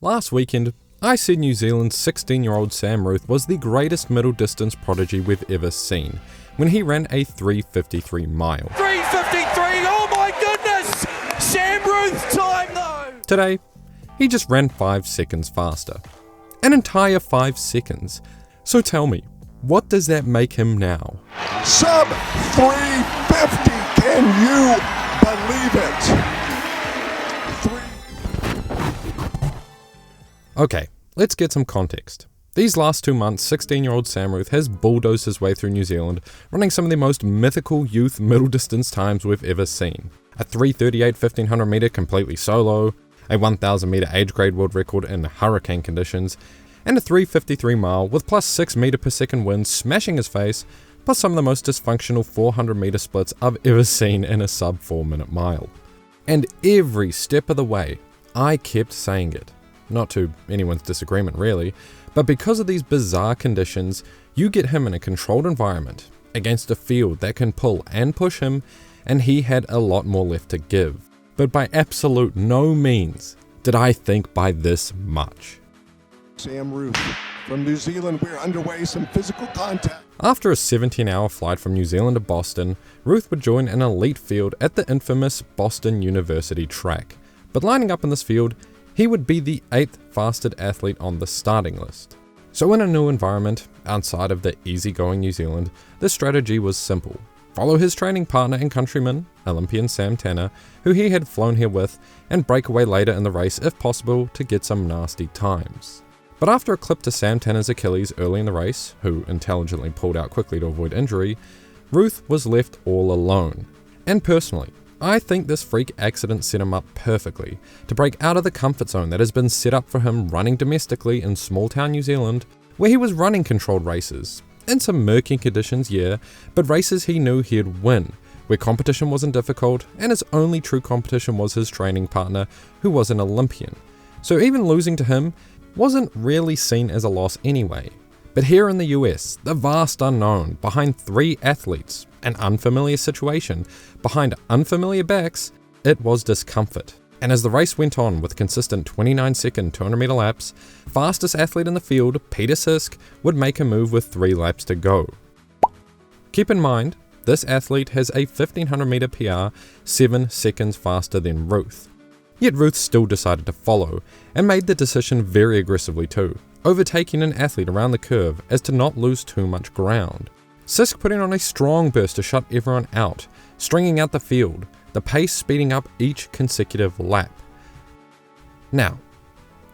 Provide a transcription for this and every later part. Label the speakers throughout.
Speaker 1: Last weekend, I said New Zealand's 16-year-old Sam Ruthe was the greatest middle distance prodigy we've ever seen when he ran a 3:53 mile.
Speaker 2: 3:53, oh my goodness! Sam Ruthe's time though!
Speaker 1: Today, he just ran 5 seconds faster. An entire 5 seconds. So tell me, what does that make him now?
Speaker 3: Sub 350, can you believe it?
Speaker 1: Okay, let's get some context. These last 2 months, 16-year-old Sam Ruthe has bulldozed his way through New Zealand, running some of the most mythical youth middle distance times we've ever seen. A 3:38 1500 metre completely solo, a 1000 metre age grade world record in hurricane conditions, and a 3:53 mile with plus 6 metre per second winds smashing his face, plus some of the most dysfunctional 400 metre splits I've ever seen in a sub 4 minute mile. And every step of the way, I kept saying it. Not to anyone's disagreement really, but because of these bizarre conditions, you get him in a controlled environment, against a field that can pull and push him, and he had a lot more left to give. But by absolute no means did I think by this much.
Speaker 3: Sam Ruthe from New Zealand, we're underway, some physical contact.
Speaker 1: After a 17-hour flight from New Zealand to Boston, Ruthe would join an elite field at the infamous Boston University track. But lining up in this field, he would be the 8th fastest athlete on the starting list. So in a new environment, outside of the easygoing New Zealand, the strategy was simple. Follow his training partner and countryman, Olympian Sam Tanner, who he had flown here with, and break away later in the race if possible to get some nasty times. But after a clip to Sam Tanner's Achilles early in the race, who intelligently pulled out quickly to avoid injury, Ruthe was left all alone. And personally, I think this freak accident set him up perfectly to break out of the comfort zone that has been set up for him running domestically in small town New Zealand, where he was running controlled races. In some murky conditions, yeah, but races he knew he'd win, where competition wasn't difficult and his only true competition was his training partner, who was an Olympian. So even losing to him wasn't really seen as a loss anyway. But here in the US, the vast unknown behind 3 athletes, an unfamiliar situation, behind unfamiliar backs, it was discomfort. And as the race went on with consistent 29-second 200 metre laps, fastest athlete in the field, Peter Sisk, would make a move with 3 laps to go. Keep in mind, this athlete has a 1500 metre PR 7 seconds faster than Ruthe. Yet Ruthe still decided to follow, and made the decision very aggressively too, overtaking an athlete around the curve as to not lose too much ground. Sisk putting on a strong burst to shut everyone out, stringing out the field, the pace speeding up each consecutive lap. Now,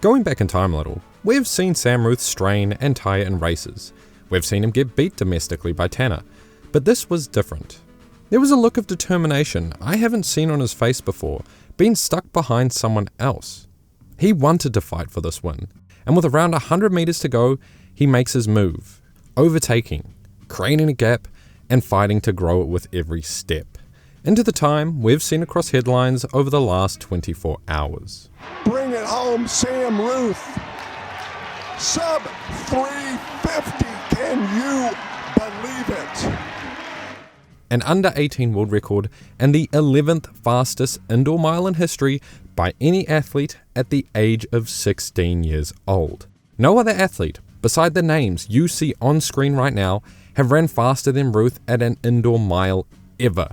Speaker 1: going back in time a little, we've seen Sam Ruthe strain and tire in races. We've seen him get beat domestically by Tanner, but this was different. There was a look of determination I haven't seen on his face before, being stuck behind someone else. He wanted to fight for this win, and with around 100 meters to go, he makes his move, overtaking, creating a gap, and fighting to grow it with every step, into the time we've seen across headlines over the last 24 hours.
Speaker 3: Bring it home, Sam Ruthe. Sub 350, can you believe it?
Speaker 1: An under 18 world record and the 11th fastest indoor mile in history by any athlete at the age of 16 years old. No other athlete, beside the names you see on screen right now, have ran faster than Ruthe at an indoor mile ever.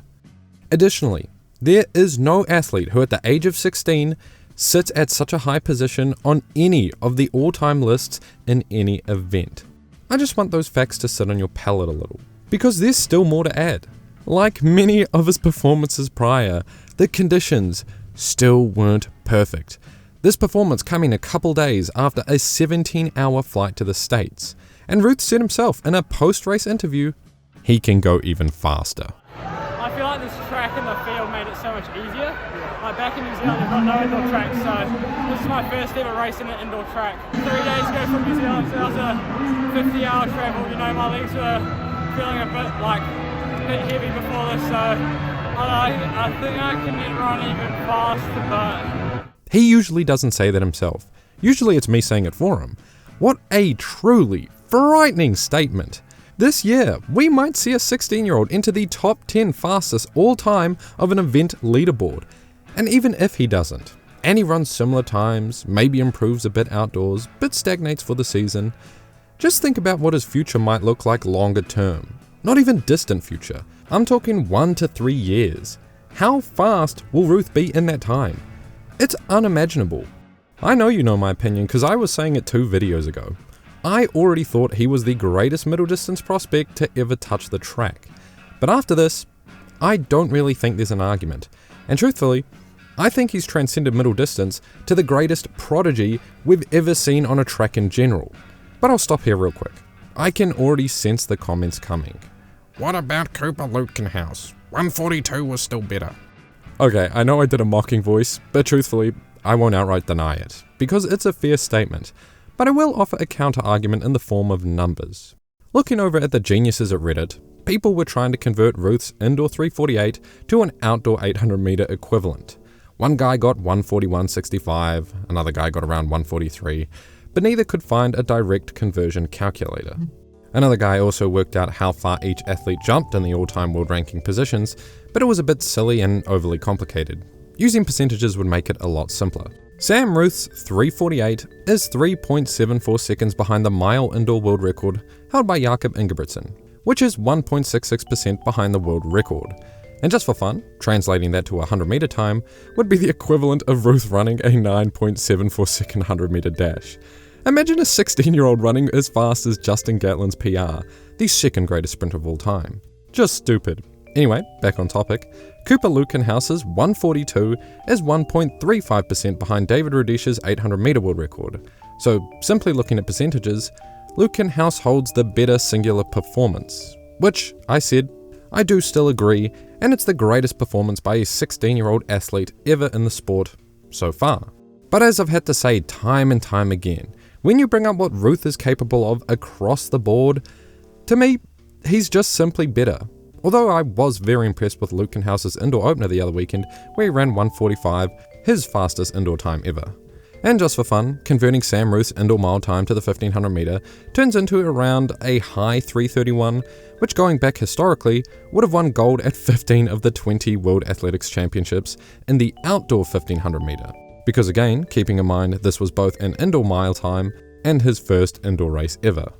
Speaker 1: Additionally, there is no athlete who at the age of 16 sits at such a high position on any of the all-time lists in any event. I just want those facts to sit on your palate a little, because there's still more to add. Like many of his performances prior, the conditions still weren't perfect. This performance coming a couple days after a 17-hour flight to the States, and Ruthe said himself in a post-race interview, he can go even faster.
Speaker 4: I feel like this track in the field made it so much easier. Like back in New Zealand, they've got no indoor track, so this is my first ever race in an indoor track. 3 days ago from New Zealand, so that was a 50-hour travel. You know, my legs were feeling a bit heavy before this, so I think I can run even faster, but...
Speaker 1: He usually doesn't say that himself. Usually it's me saying it for him. What a truly frightening statement. This year, we might see a 16-year-old enter the top 10 fastest all time of an event leaderboard. And even if he doesn't, and he runs similar times, maybe improves a bit outdoors, but stagnates for the season, just think about what his future might look like longer term. Not even distant future. I'm talking 1 to 3 years. How fast will Ruthe be in that time? It's unimaginable. I know you know my opinion because I was saying it 2 videos ago. I already thought he was the greatest middle distance prospect to ever touch the track. But after this, I don't really think there's an argument. And truthfully, I think he's transcended middle distance to the greatest prodigy we've ever seen on a track in general. But I'll stop here real quick. I can already sense the comments coming. What about Cooper Lukenhouse? 142 was still better. Okay, I know I did a mocking voice, but truthfully, I won't outright deny it, because it's a fair statement, but I will offer a counter-argument in the form of numbers. Looking over at the geniuses at Reddit, people were trying to convert Ruthe's indoor 348 to an outdoor 800 meter equivalent. One guy got 141.65, another guy got around 143, but neither could find a direct conversion calculator. Another guy also worked out how far each athlete jumped in the all-time world ranking positions, but it was a bit silly and overly complicated. Using percentages would make it a lot simpler. Sam Ruthe's 348 is 3.74 seconds behind the mile indoor world record held by Jakob Ingebrigtsen, which is 1.66% behind the world record. And just for fun, translating that to a 100 meter time would be the equivalent of Ruthe running a 9.74 second 100 meter dash. Imagine a 16-year-old running as fast as Justin Gatlin's PR, the second greatest sprinter of all time. Just stupid. Anyway, back on topic. Cooper Lukenhouse's 142 is 1.35% behind David Rudish's 800 meter world record. So, simply looking at percentages, Lukenhouse holds the better singular performance, which, I said, I do still agree, and it's the greatest performance by a 16-year-old athlete ever in the sport so far. But as I've had to say time and time again, when you bring up what Ruthe is capable of across the board, to me, he's just simply better. Although I was very impressed with Lukenhouse's indoor opener the other weekend, where he ran 145, his fastest indoor time ever. And just for fun, converting Sam Ruthe's indoor mile time to the 1500 meter turns into around a high 331, which going back historically would have won gold at 15 of the 20 World Athletics Championships in the outdoor 1500 meter. Because again, keeping in mind this was both an indoor mile time and his first indoor race ever.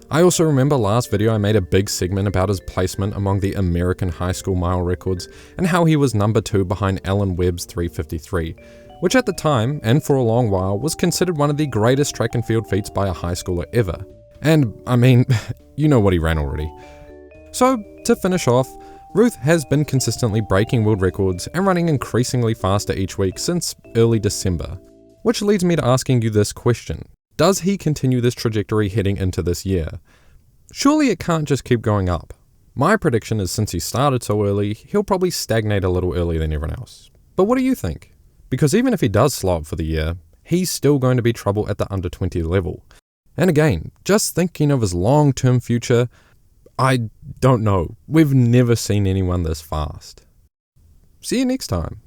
Speaker 1: I also remember last video I made a big segment about his placement among the American high school mile records and how he was number 2 behind Alan Webb's 353, which at the time, and for a long while, was considered one of the greatest track and field feats by a high schooler ever. And, I mean, you know what he ran already. So, to finish off, Ruthe has been consistently breaking world records and running increasingly faster each week since early December. Which leads me to asking you this question. Does he continue this trajectory heading into this year? Surely it can't just keep going up. My prediction is since he started so early, he'll probably stagnate a little earlier than everyone else. But what do you think? Because even if he does slow up for the year, he's still going to be trouble at the under 20 level. And again, just thinking of his long-term future, I don't know. We've never seen anyone this fast. See you next time.